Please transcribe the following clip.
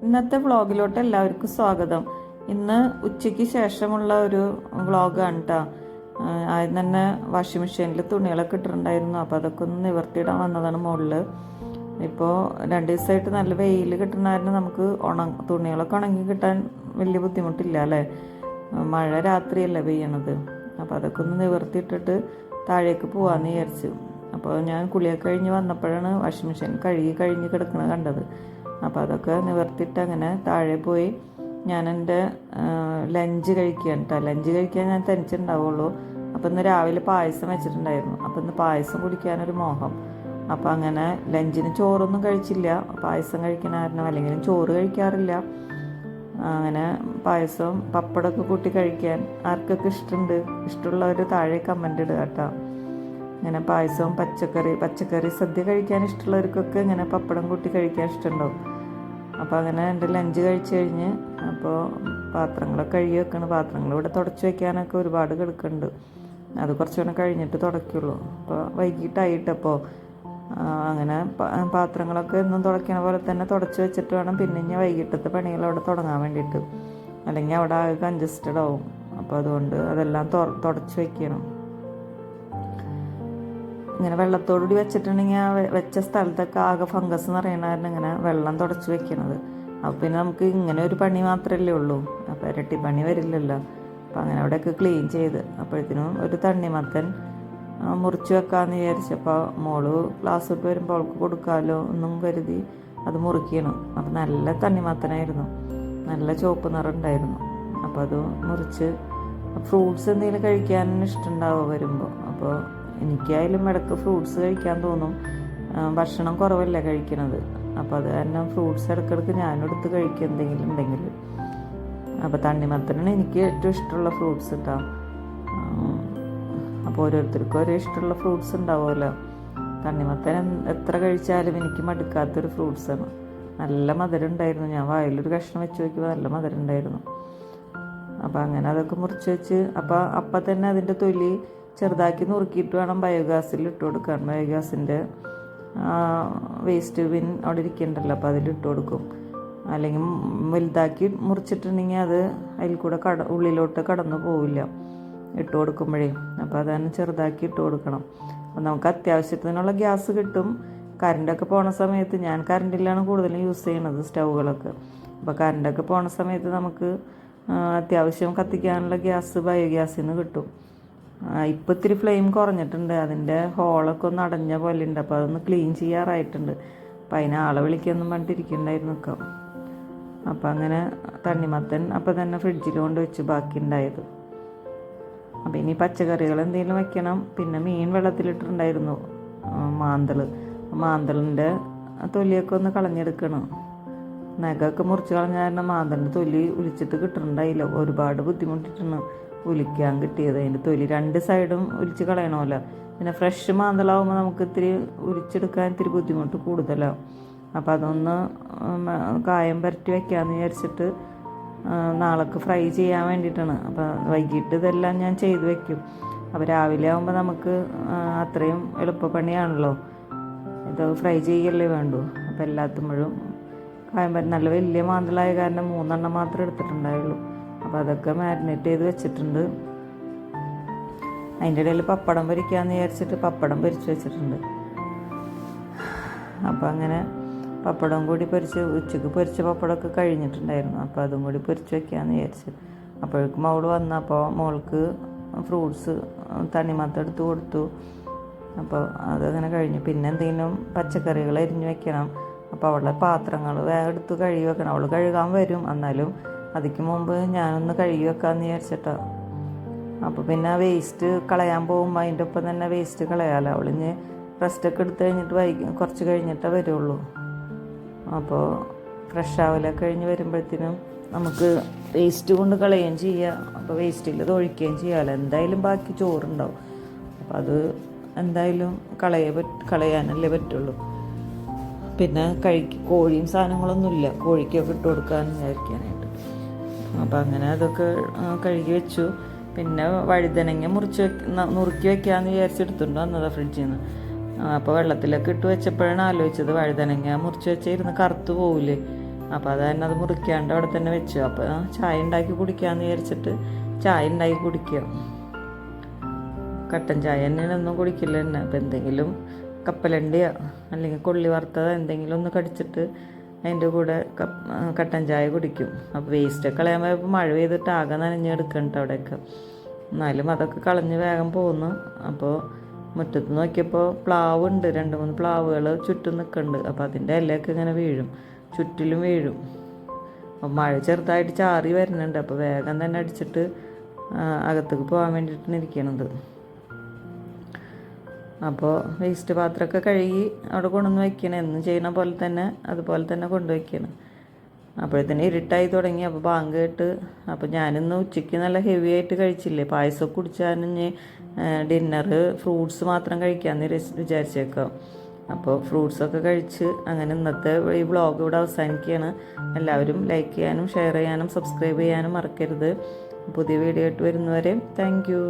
ഇന്നത്തെ വ്ളോഗിലോട്ട് എല്ലാവർക്കും സ്വാഗതം. ഇന്ന് ഉച്ചയ്ക്ക് ശേഷമുള്ള ഒരു വ്ളോഗാണ് കേട്ടോ. ആദ്യം തന്നെ വാഷിംഗ് മെഷീനിൽ തുണികളൊക്കെ ഇട്ടിട്ടുണ്ടായിരുന്നു. അപ്പോൾ അതൊക്കെ ഒന്ന് നിവർത്തിയിടാൻ വന്നതാണ് മുകളിൽ. ഇപ്പോൾ 2 ദിവസമായിട്ട് നല്ല വെയിൽ കിട്ടുന്നതായിരുന്നു. നമുക്ക് തുണികളൊക്കെ ഉണങ്ങി കിട്ടാൻ വലിയ ബുദ്ധിമുട്ടില്ല അല്ലേ. മഴ രാത്രിയല്ലേ പെയ്യണത്. അപ്പോൾ അതൊക്കെ ഒന്ന് നിവർത്തിയിട്ടിട്ട് താഴേക്ക് പോകാമെന്ന് വിചാരിച്ചു. അപ്പോൾ ഞാൻ കുളിയൊക്കെ കഴിഞ്ഞ് വന്നപ്പോഴാണ് വാഷിംഗ് മെഷീൻ കഴിഞ്ഞ് കിടക്കുന്നത് കണ്ടത്. അപ്പോൾ അതൊക്കെ നിവർത്തിയിട്ട് അങ്ങനെ താഴെ പോയി ഞാൻ എൻ്റെ ലഞ്ച് കഴിക്കാൻ ലഞ്ച് കഴിക്കാൻ ഞാൻ തനിച്ചുണ്ടാവുള്ളൂ. അപ്പോൾ ഇന്ന് രാവിലെ പായസം വെച്ചിട്ടുണ്ടായിരുന്നു. അപ്പോൾ ഇന്ന് പായസം കുടിക്കാനൊരു മോഹം. അപ്പോൾ അങ്ങനെ ലഞ്ചിന് ചോറൊന്നും കഴിച്ചില്ല. പായസം കഴിക്കണമായിരുന്നു, അല്ലെങ്കിലും ചോറ് കഴിക്കാറില്ല. അങ്ങനെ പായസവും പപ്പടമൊക്കെ കൂട്ടി കഴിക്കാൻ ആർക്കൊക്കെ ഇഷ്ടമുള്ളവർ താഴെ കമൻ്റ് ഇടുക കേട്ടോ. ഇങ്ങനെ പായസവും പച്ചക്കറി സദ്യ കഴിക്കാൻ ഇഷ്ടമുള്ളവർക്കൊക്കെ ഇങ്ങനെ പപ്പടം കൂട്ടി കഴിക്കാൻ ഇഷ്ടമുണ്ടാവും. അപ്പോൾ അങ്ങനെ എൻ്റെ ലഞ്ച് കഴിച്ച് കഴിഞ്ഞ് അപ്പോൾ പാത്രങ്ങളൊക്കെ കഴുകി വെക്കണം. പാത്രങ്ങൾ ഇവിടെ തുടച്ച് വയ്ക്കാനൊക്കെ ഒരുപാട് കിടക്കുന്നുണ്ട്. അത് കുറച്ചുകൂടെ കഴിഞ്ഞിട്ട് തുടയ്ക്കുള്ളൂ. അപ്പോൾ വൈകിട്ടായിട്ടപ്പോൾ അങ്ങനെ പാത്രങ്ങളൊക്കെ എന്നും തുടയ്ക്കണ പോലെ തന്നെ തുടച്ച് വെച്ചിട്ട് വേണം പിന്നെ ഇനി വൈകിട്ടത്തെ പണികൾ അവിടെ തുടങ്ങാൻ വേണ്ടിയിട്ട്. അല്ലെങ്കിൽ അവിടെ ആകെ കൺജസ്റ്റഡ് ആവും. അപ്പോൾ അതുകൊണ്ട് അതെല്ലാം തുടച്ച് വയ്ക്കണം. ഇങ്ങനെ വെള്ളത്തോടുകൂടി വെച്ചിട്ടുണ്ടെങ്കിൽ ആ വെച്ച സ്ഥലത്തൊക്കെ ആകെ ഫംഗസ് നിറയണമായിരുന്നു ഇങ്ങനെ വെള്ളം തുടച്ച് വെക്കണത്. അപ്പോൾ പിന്നെ നമുക്ക് ഇങ്ങനെ ഒരു പണി മാത്രമല്ലേ ഉള്ളൂ. അപ്പോൾ ഇരട്ടി പണി വരില്ലല്ലോ. അപ്പോൾ അങ്ങനെ അവിടെയൊക്കെ ക്ലീൻ ചെയ്ത് അപ്പോഴത്തേനും ഒരു തണ്ണിമത്തൻ മുറിച്ച് വെക്കാമെന്ന് വിചാരിച്ചപ്പോൾ മോള് ക്ലാസ് വിട്ട് വരുമ്പോൾ അവൾക്ക് കൊടുക്കാമല്ലോ എന്നും കരുതി അത് മുറിക്കണം. അപ്പോൾ നല്ല തണ്ണിമത്തനായിരുന്നു, നല്ല ചുവപ്പ് നിറം ഉണ്ടായിരുന്നു. അപ്പോൾ അത് മുറിച്ച് ഫ്രൂട്ട്സ് എന്തെങ്കിലും കഴിക്കാൻ ഇഷ്ടമുണ്ടാവുക വരുമ്പോൾ. അപ്പോൾ എനിക്കായാലും ഇടയ്ക്ക് ഫ്രൂട്ട്സ് കഴിക്കാൻ തോന്നും. ഭക്ഷണം കുറവല്ലേ കഴിക്കണത്. അപ്പോൾ അത് കാരണം ഫ്രൂട്ട്സ് ഇടയ്ക്കിടയ്ക്ക് ഞാനും എടുത്ത് കഴിക്കും എന്തെങ്കിലും ഉണ്ടെങ്കിൽ. അപ്പോൾ തണ്ണിമത്തനാണ് എനിക്ക് ഏറ്റവും ഇഷ്ടമുള്ള ഫ്രൂട്ട്സ് കേട്ടോ. അപ്പോൾ ഓരോരുത്തർക്കും ഓരോ ഇഷ്ടമുള്ള ഫ്രൂട്ട്സ് ഉണ്ടാവുമല്ലോ. തണ്ണിമത്തൻ എത്ര കഴിച്ചാലും എനിക്ക് മടുക്കാത്തൊരു ഫ്രൂട്ട്സാണ്. നല്ല മധുരം ഉണ്ടായിരുന്നു. ഞാൻ വായിലൊരു കഷ്ണം വെച്ച് നോക്കിയപ്പോൾ നല്ല മധുരം ഉണ്ടായിരുന്നു. അപ്പോൾ അങ്ങനെ അതൊക്കെ മുറിച്ച് വെച്ച് അപ്പം തന്നെ അതിൻ്റെ തൊലി ചെറുതാക്കി നുറുക്കിയിട്ട് വേണം ബയോഗ്യാസിൽ ഇട്ട് കൊടുക്കാൻ. ബയോഗ്യാസിൻ്റെ വേസ്റ്റ് ബിൻ അവിടെ ഇരിക്കണ്ടല്ലോ, അപ്പോൾ അതിലിട്ട് കൊടുക്കും. അല്ലെങ്കിൽ വലുതാക്കി മുറിച്ചിട്ടുണ്ടെങ്കിൽ അത് അതിൽ കൂടെ ഉള്ളിലോട്ട് കടന്നു പോവില്ല ഇട്ട് കൊടുക്കുമ്പോഴേ. അപ്പോൾ അതാണ് ചെറുതാക്കി ഇട്ട് കൊടുക്കണം. അപ്പോൾ നമുക്ക് അത്യാവശ്യത്തിനുള്ള ഗ്യാസ് കിട്ടും. കറണ്ടൊക്കെ പോണ സമയത്ത് ഞാൻ കറണ്ടിലാണ് കൂടുതലും യൂസ് ചെയ്യണത് സ്റ്റൗകളൊക്കെ. അപ്പോൾ കറണ്ടൊക്കെ പോണ സമയത്ത് നമുക്ക് അത്യാവശ്യം കത്തിക്കാനുള്ള ഗ്യാസ് ബയോഗ്യാസിൽ നിന്ന് കിട്ടും. ഇപ്പം ഇത്തിരി ഫ്ലെയിം കുറഞ്ഞിട്ടുണ്ട്. അതിൻ്റെ ഹോളൊക്കെ ഒന്ന് അടഞ്ഞ പോലെ ഉണ്ട്. അപ്പോൾ അതൊന്ന് ക്ലീൻ ചെയ്യാറായിട്ടുണ്ട്. അപ്പം അതിനെ ആളെ വിളിക്കൊന്നും പറഞ്ഞിട്ടിരിക്കണ്ടായിരുന്നു നിൽക്കാം. അപ്പം അങ്ങനെ തണ്ണിമത്തൻ അപ്പം തന്നെ ഫ്രിഡ്ജിൽ കൊണ്ട് വെച്ച് ബാക്കി ഉണ്ടായത്. അപ്പം ഇനി പച്ചക്കറികൾ എന്തെങ്കിലും വെക്കണം. പിന്നെ മീൻ വെള്ളത്തിലിട്ടിട്ടുണ്ടായിരുന്നു, മാന്തളിൻ്റെ തൊലിയൊക്കെ ഒന്ന് കളഞ്ഞെടുക്കണം. നഖമൊക്കെ മുറിച്ച് കളഞ്ഞാൽ മാന്തളിൻ്റെ തൊലി ഉലിച്ചിട്ട് കിട്ടുന്നുണ്ടായില്ല. ഒരുപാട് ബുദ്ധിമുട്ടിട്ടാണ് ഉലിക്കാൻ കിട്ടിയത്. അതിൻ്റെ തൊലി 2 സൈഡും ഉലിച്ച് കളയണമല്ലോ. പിന്നെ ഫ്രഷ് മാന്തളാവുമ്പോൾ നമുക്ക് ഇത്തിരി ഉരിച്ചെടുക്കാൻ ഇത്തിരി ബുദ്ധിമുട്ട് കൂടുതലാവും. അപ്പോൾ അതൊന്ന് കായം പരട്ടി വയ്ക്കാമെന്ന് വിചാരിച്ചിട്ട് നാളേക്ക് ഫ്രൈ ചെയ്യാൻ വേണ്ടിയിട്ടാണ്. അപ്പോൾ വൈകിട്ട് ഇതെല്ലാം ഞാൻ ചെയ്ത് വയ്ക്കും. അപ്പോൾ രാവിലെ ആകുമ്പോൾ നമുക്ക് അത്രയും എളുപ്പപ്പണിയാണല്ലോ. ഇത് ഫ്രൈ ചെയ്യല്ലേ വേണ്ടൂ. അപ്പോൾ എല്ലാത്തുമ്പോഴും കായം നല്ല വലിയ മാന്തളായ കാരണം 3 എണ്ണം മാത്രമേ എടുത്തിട്ടുണ്ടായുള്ളൂ. അപ്പോൾ അതൊക്കെ മാരിനേറ്റ് ചെയ്ത് വെച്ചിട്ടുണ്ട്. അതിൻ്റെ ഇടയിൽ പപ്പടം പൊരിക്കാമെന്ന് വിചാരിച്ചിട്ട് പപ്പടം പൊരിച്ച് വെച്ചിട്ടുണ്ട്. അപ്പോൾ അങ്ങനെ പപ്പടം കൂടി ഉച്ചയ്ക്ക് പൊരിച്ച പപ്പടമൊക്കെ കഴിഞ്ഞിട്ടുണ്ടായിരുന്നു. അപ്പോൾ അതും കൂടി പൊരിച്ച് വെക്കാമെന്ന് വിചാരിച്ചു. അപ്പോഴേക്കും അവൾ വന്നപ്പോൾ മോൾക്ക് ഫ്രൂട്ട്സ് തണ്ണിമത്തൻ എടുത്ത് കൊടുത്തു. അപ്പോൾ അതങ്ങനെ കഴിഞ്ഞു. പിന്നെ എന്തെങ്കിലും പച്ചക്കറികൾ അരിഞ്ഞ് വെക്കണം. അപ്പോൾ അവളുടെ പാത്രങ്ങൾ വേഗം എടുത്ത് കഴുകി വെക്കണം. അവൾ കഴുകാൻ വരും, എന്നാലും അതിക്ക് മുമ്പ് ഞാനൊന്ന് കഴുകി വെക്കാമെന്ന് വിചാരിച്ചിട്ടോ. അപ്പോൾ പിന്നെ വേസ്റ്റ് കളയാൻ പോകുമ്പോൾ അതിൻ്റെ ഒപ്പം തന്നെ വേസ്റ്റ് കളയാമല്ലോ. അവളിഞ്ഞ് റെസ്റ്റൊക്കെ എടുത്ത് കഴിഞ്ഞിട്ട് കുറച്ച് കഴിഞ്ഞിട്ടേ വരുള്ളൂ. അപ്പോൾ ഫ്രഷ് ആവലൊക്കെ കഴിഞ്ഞ് വരുമ്പോഴത്തേനും നമുക്ക് വേസ്റ്റ് കൊണ്ട് കളയുകയും ചെയ്യാം. അപ്പോൾ വേസ്റ്റിൽ ഇത് ഒഴിക്കുകയും ചെയ്യാമല്ലോ. എന്തായാലും ബാക്കി ചോറുണ്ടാവും. അപ്പോൾ അത് എന്തായാലും കളയാനല്ലേ പറ്റുള്ളൂ. പിന്നെ കോഴിയും സാധനങ്ങളൊന്നുമില്ല കോഴിക്കൊക്കെ ഇട്ട് കൊടുക്കാൻ വിചാരിക്കാനായിട്ട്. അപ്പോൾ അങ്ങനെ അതൊക്കെ കഴുകി വെച്ചു. പിന്നെ വഴുതനങ്ങ നുറുക്കി വെക്കാമെന്ന് വിചാരിച്ചെടുത്തുകൊണ്ട് വന്നതാണ് ഫ്രിഡ്ജിൽ നിന്ന്. അപ്പോൾ വെള്ളത്തിലൊക്കെ ഇട്ട് വെച്ചപ്പോഴാണ് ആലോചിച്ചത് വഴുതനങ്ങ മുറിച്ച് വെച്ചിരുന്ന് കറുത്ത് പോവില്ലേ. അപ്പോൾ അത് തന്നെ അത് മുറിക്കാണ്ട് അവിടെ തന്നെ വെച്ചു. അപ്പോൾ ചായ ഉണ്ടാക്കി കുടിക്കാമെന്ന് വിചാരിച്ചിട്ട് ചായ ഉണ്ടാക്കി കുടിക്കുക. കട്ടൻ ചായ തന്നെയാണ് ഒന്നും കുടിക്കില്ല തന്നെ. അപ്പോൾ എന്തെങ്കിലും കപ്പലണ്ടിയോ അല്ലെങ്കിൽ കൊള്ളി വറുത്തതോ എന്തെങ്കിലും ഒന്ന് കടിച്ചിട്ട് അതിൻ്റെ കൂടെ കട്ടൻ ചായ കുടിക്കും. അപ്പോൾ വേസ്റ്റൊക്കെ കളയാൻ പോയപ്പോൾ മഴ പെയ്തിട്ട് ആകെ നനഞ്ഞെടുക്കണ്ട അവിടെയൊക്കെ. എന്നാലും അതൊക്കെ കളഞ്ഞ് വേഗം പോകുന്നു. അപ്പോൾ മുറ്റത്ത് നോക്കിയപ്പോൾ പ്ലാവുണ്ട്, 2-3 പ്ലാവുകൾ ചുറ്റും നിൽക്കുന്നുണ്ട്. അപ്പോൾ അതിൻ്റെ ഇലയൊക്കെ ഇങ്ങനെ വീഴും, ചുറ്റിലും വീഴും. അപ്പോൾ മഴ ചെറുതായിട്ട് ചാറി വരുന്നുണ്ട്. അപ്പോൾ വേഗം തന്നെ അടിച്ചിട്ട് അകത്തേക്ക് പോകാൻ വേണ്ടിയിട്ടാണ് ഇരിക്കണത്. അപ്പോൾ വേസ്റ്റ് പാത്രമൊക്കെ കഴുകി അവിടെ കൊണ്ടുവന്ന് വയ്ക്കണം. എന്നും ചെയ്യണ പോലെ തന്നെ അതുപോലെ തന്നെ കൊണ്ടുവയ്ക്കണം. അപ്പോഴത്തേന് ഇരുട്ടായി തുടങ്ങി. അപ്പോൾ ബാങ്ക് കേട്ട്. അപ്പോൾ ഞാനിന്ന് ഉച്ചയ്ക്ക് നല്ല ഹെവി ആയിട്ട് കഴിച്ചില്ലേ, പായസമൊക്കെ കുടിച്ചാൽ ഡിന്നർ ഫ്രൂട്ട്സ് മാത്രം കഴിക്കാമെന്ന് വിചാരിച്ചേക്കാം. അപ്പോൾ ഫ്രൂട്ട്സൊക്കെ കഴിച്ച് അങ്ങനെ ഇന്നത്തെ ഈ വ്ളോഗ് ഇവിടെ അവസാനിക്കുകയാണ്. എല്ലാവരും ലൈക്ക് ചെയ്യാനും ഷെയർ ചെയ്യാനും സബ്സ്ക്രൈബ് ചെയ്യാനും മറക്കരുത്. പുതിയ വീഡിയോ ആയിട്ട് വരുന്നവരെ താങ്ക് യു.